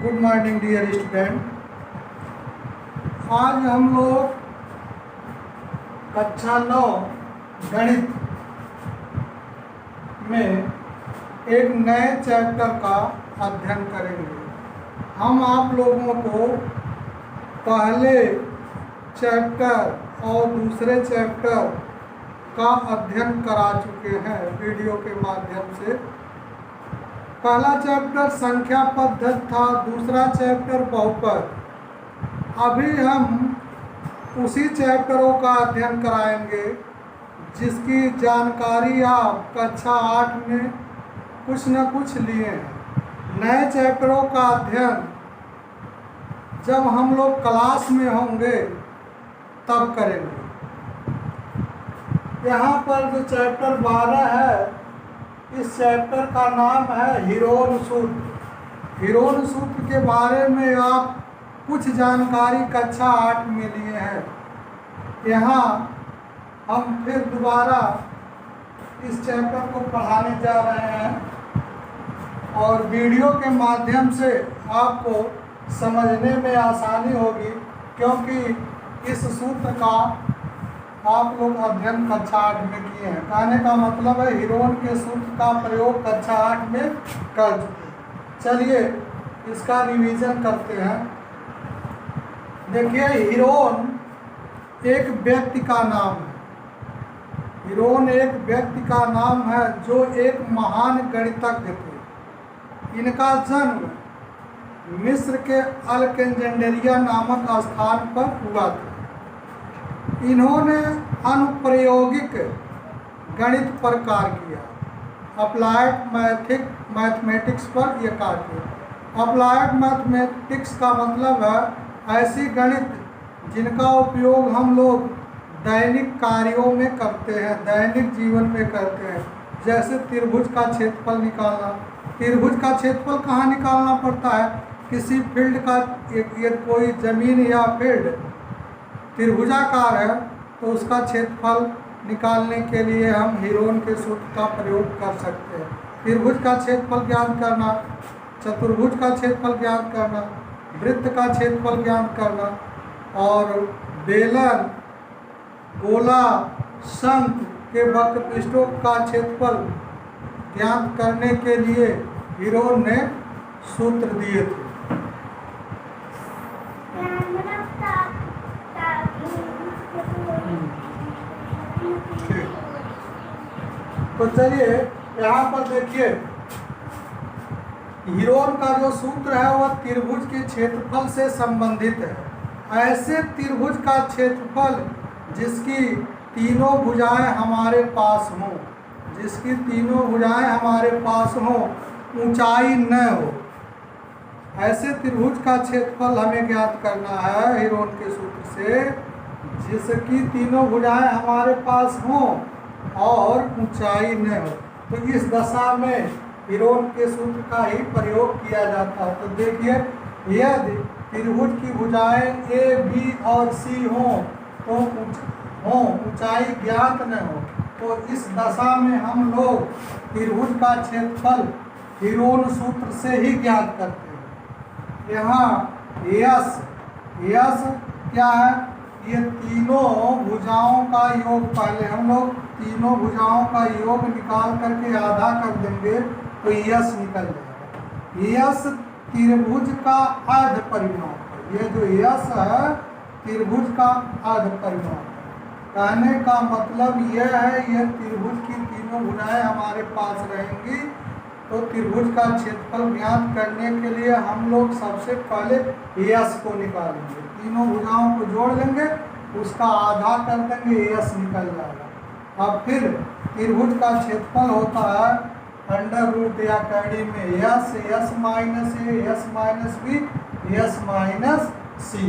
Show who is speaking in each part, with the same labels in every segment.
Speaker 1: Good morning dear student. आज हम लोग कक्षा 9 गणित में एक नए चैप्टर का अध्ययन करेंगे। हम आप लोगों को पहले चैप्टर और दूसरे चैप्टर का अध्ययन करा चुके हैं वीडियो के माध्यम से। पहला चैप्टर संख्या पद्धति था, दूसरा चैप्टर बहुपद। अभी हम उसी चैप्टरों का अध्ययन कराएंगे जिसकी जानकारी आप कक्षा 8 में कुछ न कुछ लिए हैं। नए चैप्टरों का अध्ययन जब हम लोग क्लास में होंगे तब करेंगे। यहाँ पर जो चैप्टर 12 है, इस चैप्टर का नाम है हीरोन सूत्र। हीरोन सूत्र के बारे में आप कुछ जानकारी कक्षा 8 में लिए हैं। यहाँ हम फिर दोबारा इस चैप्टर को पढ़ाने जा रहे हैं और वीडियो के माध्यम से आपको समझने में आसानी होगी, क्योंकि इस सूत्र का आप लोग अध्ययन कक्षा 8 में किए हैं। कहने का मतलब है हीरोन के सूत्र का प्रयोग कक्षा 8 में कर चुके। चलिए इसका रिवीजन करते हैं। देखिए, हीरोन एक व्यक्ति का नाम है। हीरोन एक व्यक्ति का नाम है जो एक महान गणितज्ञ थे। इनका जन्म मिस्र के अलेक्जेंड्रिया नामक स्थान पर हुआ था। इन्होंने अनुप्रयोगिक गणित पर कार्य किया। अप्लाइड मैथमेटिक्स पर यह कार्य किया। अप्लाइड मैथमेटिक्स का मतलब है ऐसी गणित जिनका उपयोग हम लोग दैनिक कार्यों में करते हैं, दैनिक जीवन में करते हैं। जैसे त्रिभुज का क्षेत्रफल निकालना। त्रिभुज का क्षेत्रफल कहाँ निकालना पड़ता है? किसी फील्ड का, कोई जमीन या फील्ड त्रिभुजाकार है तो उसका क्षेत्रफल निकालने के लिए हम हीरोन के सूत्र का प्रयोग कर सकते हैं। त्रिभुज का क्षेत्रफल ज्ञात करना, चतुर्भुज का क्षेत्रफल ज्ञात करना, वृत्त का क्षेत्रफल ज्ञात करना और बेलन, गोला, शंख के वक्रपृष्ठों का क्षेत्रफल ज्ञात करने के लिए हीरोन ने सूत्र दिए थे। तो चलिए यहाँ पर देखिए, हीरोन का जो सूत्र है वह त्रिभुज के क्षेत्रफल से संबंधित है। ऐसे त्रिभुज का क्षेत्रफल जिसकी तीनों भुजाएं हमारे पास हों, जिसकी तीनों भुजाएं हमारे पास हों, ऊंचाई न हो, ऐसे त्रिभुज का क्षेत्रफल हमें ज्ञात करना है हीरोन के सूत्र से, जिसकी तीनों भुजाएं हमारे पास हों और ऊंचाई न हो। तो इस दशा में हीरोन के सूत्र का ही प्रयोग किया जाता है। तो देखिए, यदि त्रिभुज की भुजाएं ए, बी और सी हों तो ऊंचाई ज्ञात न हो, तो इस दशा में हम लोग त्रिभुज का क्षेत्रफल हीरोन सूत्र से ही ज्ञात करते हैं। यहाँ यस क्या है? ये तीनों भुजाओं का योग। पहले हम लोग तीनों भुजाओं का योग निकाल करके आधा कर देंगे तो यस निकल जाएगा। यस त्रिभुज का अर्ध परिमाण। ये जो यस है त्रिभुज का अर्ध परिमाण। कहने का मतलब यह है, ये त्रिभुज की तीनों भुजाएं हमारे पास रहेंगी तो त्रिभुज का क्षेत्रफल ज्ञात करने के लिए हम लोग सबसे पहले यस को निकालेंगे। तीनों भुजाओं को जोड़ लेंगे, उसका आधा कर देंगे, यस निकल जाएगा। अब फिर त्रिभुज का क्षेत्रफल होता है अंडर रूट या कड़ी में s, s minus a, s minus b, s minus c.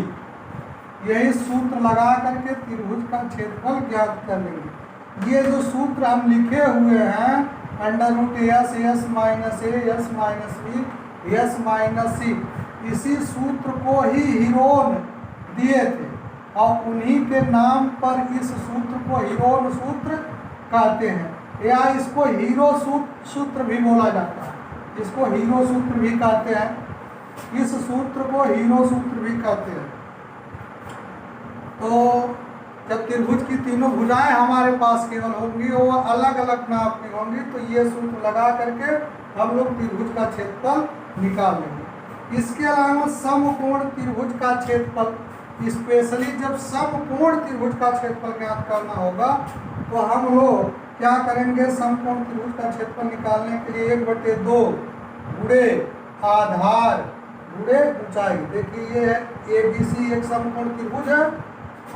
Speaker 1: यही सूत्र लगा करके त्रिभुज का क्षेत्रफल ज्ञात कर लेंगे। ये जो सूत्र हम लिखे हुए हैं under root s, s minus a, s minus b, s minus c, इसी सूत्र को ही हीरोन दिए थे और उन्हीं के नाम पर इस सूत्र को हीरोन सूत्र कहते हैं, या इसको हीरो सूत्र भी बोला जाता है। इसको हीरो सूत्र भी कहते हैं। इस सूत्र को हीरो सूत्र भी कहते हैं। तो जब त्रिभुज की तीनों भुजाएं हमारे पास केवल होंगी और वो अलग अलग नाप की होंगी, तो ये सूत्र लगा करके हम लोग त्रिभुज का क्षेत्रफल निकाल लेंगे। इसके अलावा समकोण त्रिभुज का क्षेत्रफल, स्पेशली जब समकोण त्रिभुज का क्षेत्रफल ज्ञात करना होगा तो हम लोग क्या करेंगे, समकोण त्रिभुज का क्षेत्रफल निकालने के लिए 1/2 गुणे आधार गुणे ऊंचाई। देखिए ये है ABC एक समकोण त्रिभुज है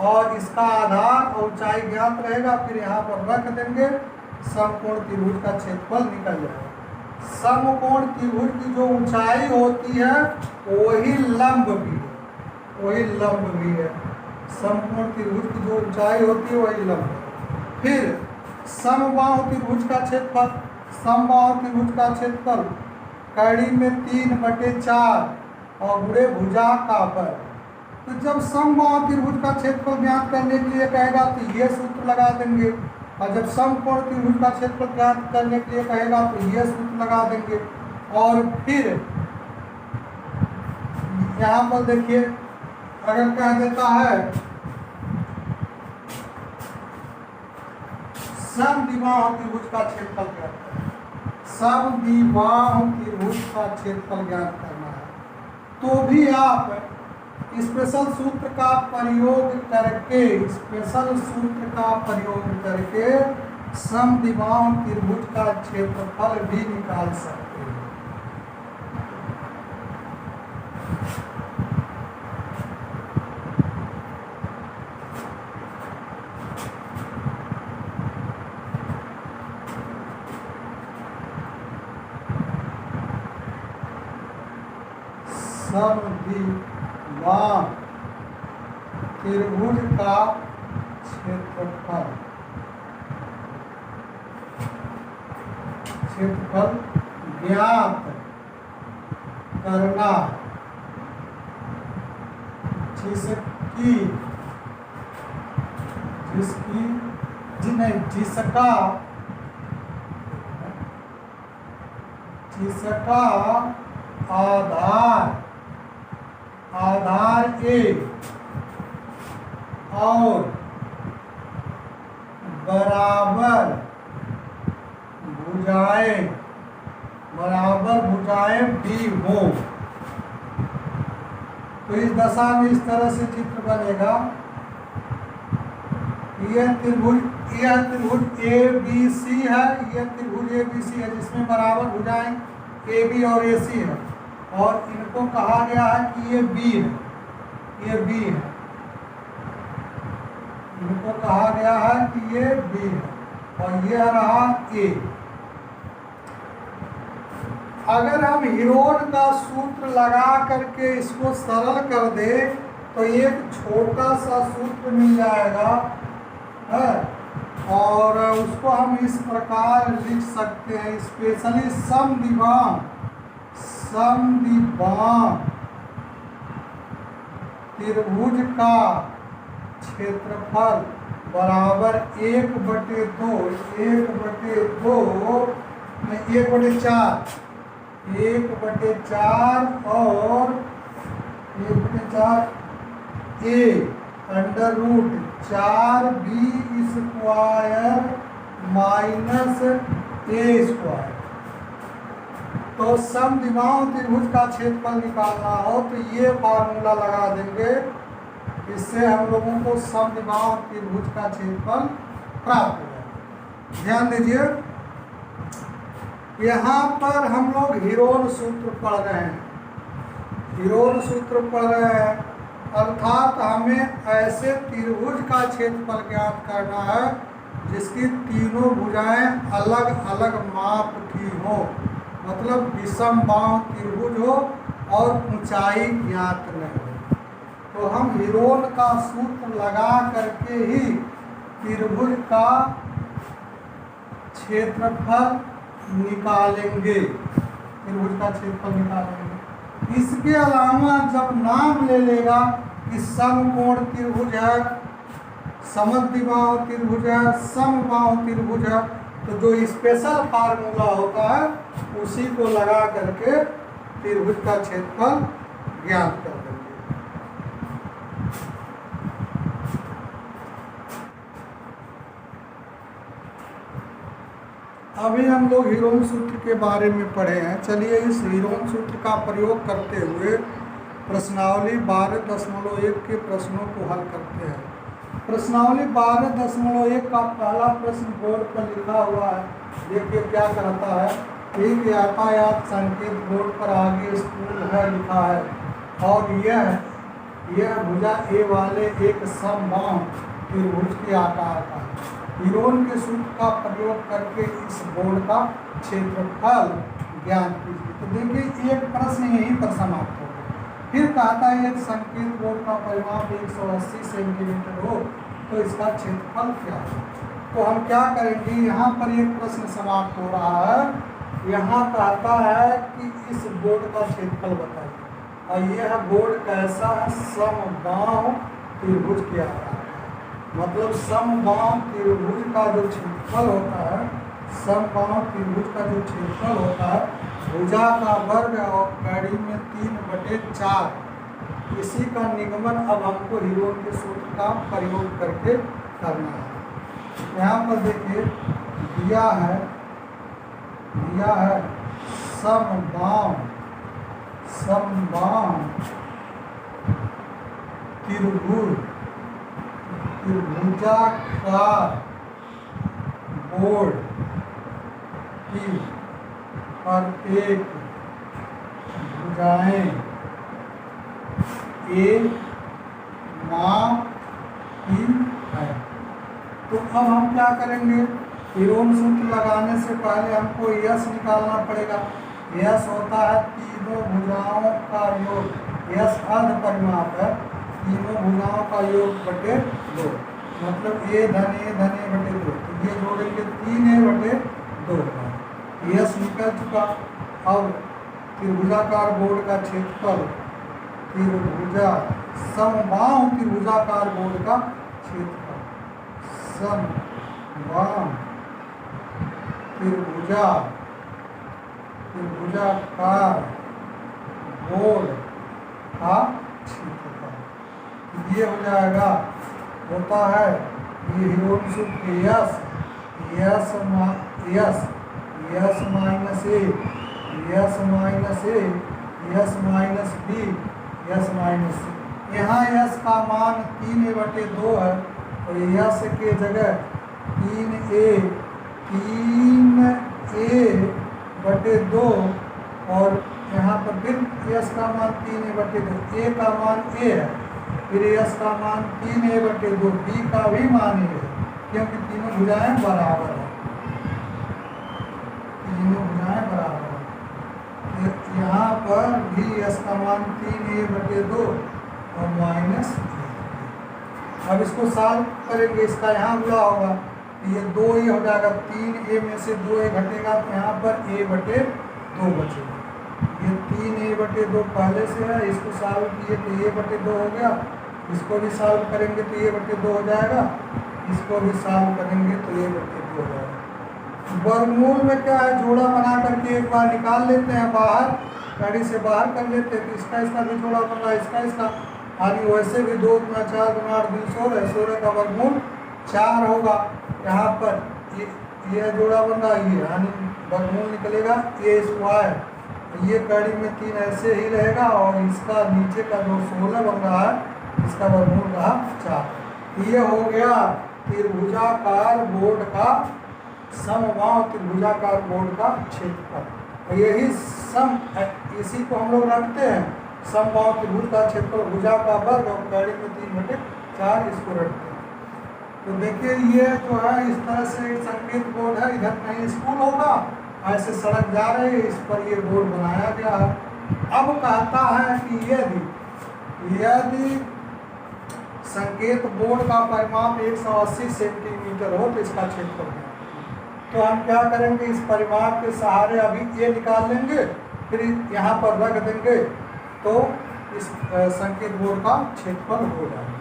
Speaker 1: और इसका आधार और ऊंचाई ज्ञात रहेगा, फिर यहाँ पर रख देंगे, समकोण त्रिभुज का क्षेत्रफल निकल जाएगा। समकोण त्रिभुज की जो ऊंचाई होती है वही लंब भी है, वही लंब भी है। समकोण त्रिभुज की जो ऊंचाई होती है वही लंब है। फिर समबाहु त्रिभुज का क्षेत्रफल, समबाहु त्रिभुज का क्षेत्रफल कड़ी में 3/4 और गुणे भुजा का पर। तो जब समबाहु त्रिभुज का क्षेत्रफल ज्ञात करने के लिए कहेगा तो ये सूत्र लगा देंगे, और जब समकोण त्रिभुज का क्षेत्रफल ज्ञात करने के लिए कहेगा तो ये सूत्र लगा देंगे। और फिर यहाँ पर देखिए, अगर कह देता है समद्विबाहु त्रिभुज का क्षेत्रफल ज्ञात करना, समद्विबाहु त्रिभुज का क्षेत्रफल ज्ञात करना है, तो भी आप स्पेशल सूत्र का प्रयोग करके, स्पेशल सूत्र का प्रयोग करके समद्विबाहु त्रिभुज का क्षेत्रफल भी निकाल सकते हैं। समद्विबाहु त्रिभुज का क्षेत्रफल ज्ञात करना, जिसका आधार A और बराबर भुजाएं भी हो। तो इस दशा में इस तरह से चित्र बनेगा। यह त्रिभुज ABC है, यह त्रिभुज ABC है जिसमें बराबर भुजाएं AB और AC है, और इनको कहा गया है कि ये B है, ये B है, इनको कहा गया है कि ये B है, और ये रहा A। अगर हम हीरोन का सूत्र लगा करके इसको सरल कर दे तो एक छोटा सा सूत्र मिल जाएगा है, और उसको हम इस प्रकार लिख सकते हैं, स्पेशली समद्विबाहु त्रिभुज का क्षेत्रफल बराबर 1/2 में 1/4 और 1/4 A √4B² - A²। तो समद्विबाहु त्रिभुज का क्षेत्रफल निकालना हो तो ये फार्मूला लगा देंगे, इससे हम लोगों को समद्विबाहु त्रिभुज का क्षेत्रफल प्राप्त हो जाएगा। ध्यान दीजिए, यहाँ पर हम लोग हीरोन सूत्र पढ़ रहे हैं, हीरोन सूत्र पढ़ रहे हैं, अर्थात हमें ऐसे त्रिभुज का क्षेत्रफल ज्ञात करना है जिसकी तीनों भुजाएं अलग अलग माप की हो, मतलब विषम बाहु त्रिभुज हो और ऊंचाई ज्ञात नहीं हो। तो हम हीरोन का सूत्र लगा करके ही त्रिभुज का क्षेत्रफल निकालेंगे, त्रिभुज का क्षेत्रफल निकालेंगे। इसके अलावा जब नाम ले लेगा कि समकोण त्रिभुज है, समद्विबाहु त्रिभुज है, समबाहु त्रिभुज है, तो जो स्पेशल फार्मूला होता है उसी को लगा करके त्रिभुज का क्षेत्रफल ज्ञात कर देंगे। अभी हम लोग हीरोन सूत्र के बारे में पढ़े हैं। चलिए इस हीरोन सूत्र का प्रयोग करते हुए प्रश्नावली 12.1 के प्रश्नों को हल करते हैं। प्रश्नावली 12.1 का पहला प्रश्न बोर्ड पर लिखा हुआ है। देखिए क्या कहता है, एक यातायात संकेत बोर्ड पर आगे स्कूल है लिखा है और यह भुजा ए वाले एक समबाहु त्रिभुज के आकार का है। हीरोन के सूत्र का प्रयोग करके इस बोर्ड का क्षेत्रफल ज्ञात कीजिए। तो देखिए एक प्रश्न यहीं पर समाप्त हो गया। फिर कहता है यदि संकेत बोर्ड का परिमाप 180 सेंटीमीटर हो तो इसका क्षेत्रफल क्या है। तो हम क्या करेंगे, यहाँ पर एक प्रश्न समाप्त हो रहा है। यहाँ कहता है कि इस बोर्ड का क्षेत्रफल बताइए और यह बोर्ड कैसा है, समबाहु त्रिभुज के आकार का। मतलब समबाहु त्रिभुज का जो क्षेत्रफल होता है, समबाहु त्रिभुज का जो क्षेत्रफल होता है, भुजा का वर्ग और कड़ी में 3/4, इसी का निगमन अब हमको हीरोन के सूत्र का प्रयोग करके करना है। यहाँ पर देखिए दिया है समबाहु त्रिभुजाकार बोर्ड की प्रत्येक भुजाएं एक माप की है। तो अब हम क्या करेंगे, हीरोन सूत्र लगाने से पहले हमको यश निकालना पड़ेगा। यश होता है तीनों भुजाओं का योग। यश अर्ध परिमाप है, तीनों भुजाओं का योग बटे 2, मतलब ए धन ए बटे 2। तो ये जोड़ेंगे 3a/2। यश निकल चुका। अब त्रिभुजाकार बोर्ड का क्षेत्रफल, समबाहु त्रिभुजाकार बोर्ड का क्षेत्रफल, समबाहु त्रिभुजाकार बोर्ड का क्षेत्रफल ये हो जाएगा, होता है ये हीरोन सूत्र s minus a, s minus b, s minus c. यहाँ यस का मान 3a/2 है तो यस के जगह 3a/2 और यहाँ पर फिर यस का मान 3a/2, ए का मान ए है, फिर यस का मान 3a/2, बी का भी मान ए है क्योंकि तीनों भुजाएं बराबर है, तीनों भुजाएं बराबर है। यहाँ पर भी यस का मान 3a/2 और माइनस। अब इसको सॉल्व करेंगे, इसका यहाँ गुणा होगा, ये 2a हो जाएगा, 3a में से 2a घटेगा तो यहाँ पर a/2 बचेगा। ये 3a/2 पहले से है, इसको सॉल्व किए तो a/2 हो गया, इसको भी सॉल्व करेंगे तो a/2 हो जाएगा, इसको भी सॉल्व करेंगे तो a/2 हो जाएगा। वर्गमूल में क्या है, जोड़ा बना करके एक बार निकाल लेते हैं बाहर, गाड़ी से बाहर कर लेते हैं तो इसका भी जोड़ा बन रहा है, इसका यानी वैसे भी 2 × 4 × 8 × 16, 16 का वर्गमूल 4 होगा। यहाँ पर ये जोड़ा बन रहा है, ये यानी वर्गमूल निकलेगा a²। ये कड़ी में 3 ऐसे ही रहेगा और इसका नीचे का जो 16 बन रहा है इसका वर्गमूल रहा 4। ये हो गया त्रिभुजाकार बोर्ड का, समबाहु त्रिभुजाकार बोर्ड का क्षेत्रफल। यही इसी को हम लोग रखते हैं, समबाहु त्रिभुज का क्षेत्रफल, भुजा का वर्ग और कड़ी में 3/4, इसको रखते हैं। तो देखिए ये जो है इस तरह से एक संकेत बोर्ड है, इधर कहीं स्कूल होगा, ऐसे सड़क जा रही है, इस पर ये बोर्ड बनाया गया है। अब कहता है कि यदि संकेत बोर्ड का परिमाप 180 सेंटीमीटर हो तो इसका क्षेत्रफल है। तो हम क्या करेंगे, इस परिमाप के सहारे अभी ये निकाल लेंगे, फिर यहाँ पर रख देंगे तो इस संकेत बोर्ड का क्षेत्रफल हो जाएगा।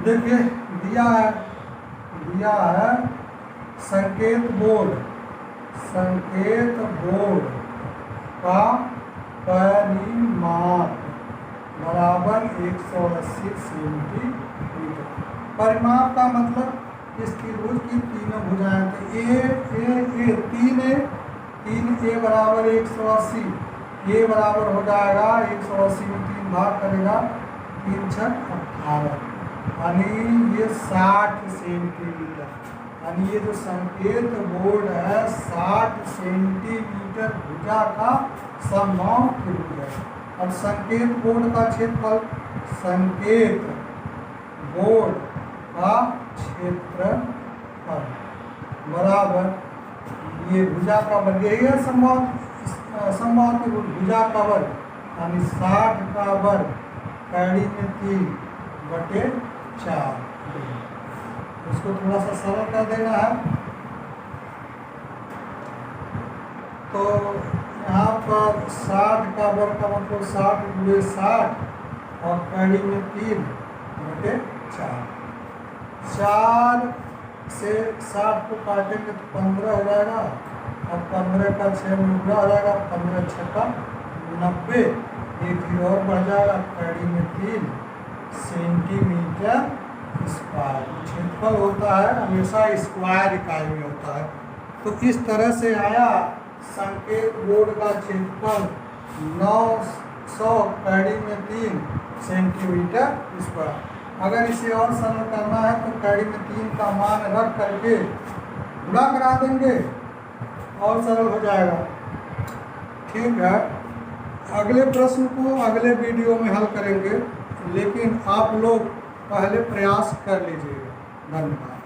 Speaker 1: देखिए दिया है संकेत बोर्ड का परिमाप बराबर 180 सेंटीमीटर। परिमाप का मतलब इस त्रिभुज की तीनों भुजाएं, तो तीन ए बराबर 180, ए बराबर हो जाएगा 180 में 3 भाग करेगा, 3 छक 18, यानी ये 60 सेंटीमीटर, यानी ये जो संकेत बोर्ड है 60 सेंटीमीटर भुजा का समबाहु त्रिभुज है। अब संकेत बोर्ड का क्षेत्रफल, संकेत बोर्ड का क्षेत्रफल बराबर ये भुजा का वर्ग, यही है समबाहु त्रिभुज, भुजा का वर्ग यानी 60 का वर्ग कैडी में 3/4। इसको थोड़ा सा सरल कर देना है, तो यहाँ पर 60 का वर्ग का मतलब 60 × 60 और कैडी में 3/4। 4 से 60 को काटेंगे तो 15 हो जाएगा, और 15 का 6 में पूरा हो जाएगा, 15 छक्का 90, एक ही और बढ़ जाएगा, कैडी में 3 सेंटीमीटर स्क्वायर। क्षेत्रफल होता है हमेशा स्क्वायर इकाई में होता है। तो इस तरह से आया संकेत बोर्ड का क्षेत्रफल 900 कैडी में 3 सेंटीमीटर स्क्वायर। अगर इसे और सरल करना है तो कैडी में 3 का मान रख करके गुणा करा देंगे और सरल हो जाएगा। ठीक है, अगले प्रश्न को अगले वीडियो में हल करेंगे, लेकिन आप लोग पहले प्रयास कर लीजिएगा। धन्यवाद।